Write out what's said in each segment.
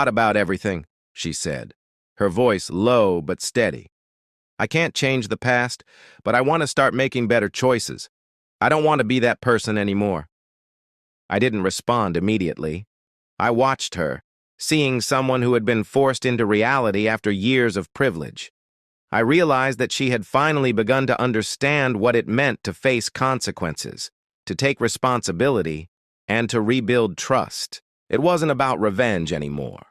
about everything, she said, her voice low but steady. I can't change the past, but I want to start making better choices. I don't want to be that person anymore. I didn't respond immediately. I watched her, seeing someone who had been forced into reality after years of privilege. I realized that she had finally begun to understand what it meant to face consequences, to take responsibility, and to rebuild trust. It wasn't about revenge anymore.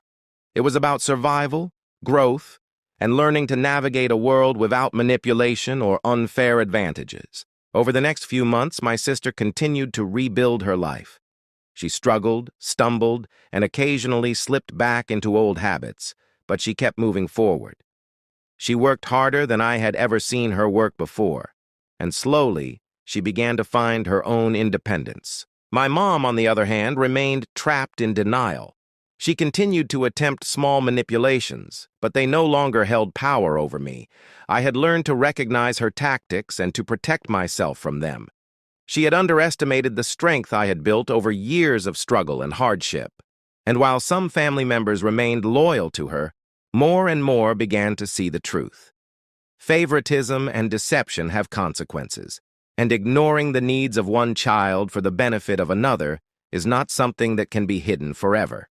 It was about survival, growth, and learning to navigate a world without manipulation or unfair advantages. Over the next few months, my sister continued to rebuild her life. She struggled, stumbled, and occasionally slipped back into old habits, but she kept moving forward. She worked harder than I had ever seen her work before, and slowly, she began to find her own independence. My mom, on the other hand, remained trapped in denial. She continued to attempt small manipulations, but they no longer held power over me. I had learned to recognize her tactics and to protect myself from them. She had underestimated the strength I had built over years of struggle and hardship. And while some family members remained loyal to her, more and more began to see the truth. Favoritism and deception have consequences, and ignoring the needs of one child for the benefit of another is not something that can be hidden forever.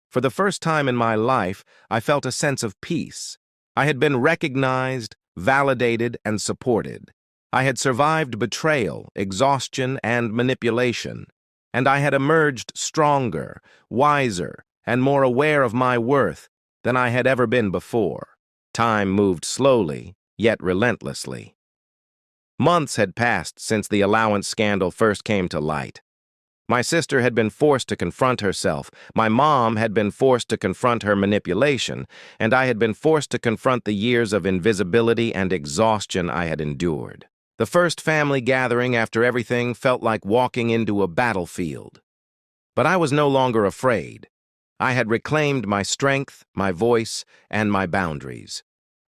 For the first time in my life, I felt a sense of peace. I had been recognized, validated, and supported. I had survived betrayal, exhaustion, and manipulation, and I had emerged stronger, wiser, and more aware of my worth than I had ever been before. Time moved slowly, yet relentlessly. Months had passed since the allowance scandal first came to light. My sister had been forced to confront herself, my mom had been forced to confront her manipulation, and I had been forced to confront the years of invisibility and exhaustion I had endured. The first family gathering after everything felt like walking into a battlefield. But I was no longer afraid. I had reclaimed my strength, my voice, and my boundaries.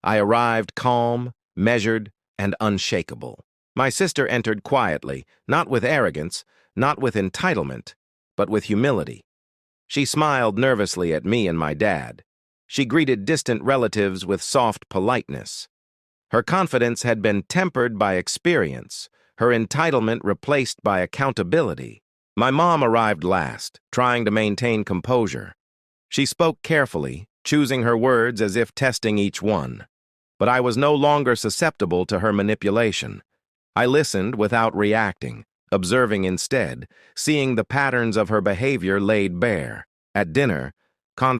I arrived calm, measured, and unshakable. My sister entered quietly, not with arrogance, not with entitlement, but with humility. She smiled nervously at me and my dad. She greeted distant relatives with soft politeness. Her confidence had been tempered by experience, her entitlement replaced by accountability. My mom arrived last, trying to maintain composure. She spoke carefully, choosing her words as if testing each one. But I was no longer susceptible to her manipulation. I listened without reacting, observing instead, seeing the patterns of her behavior laid bare. At dinner,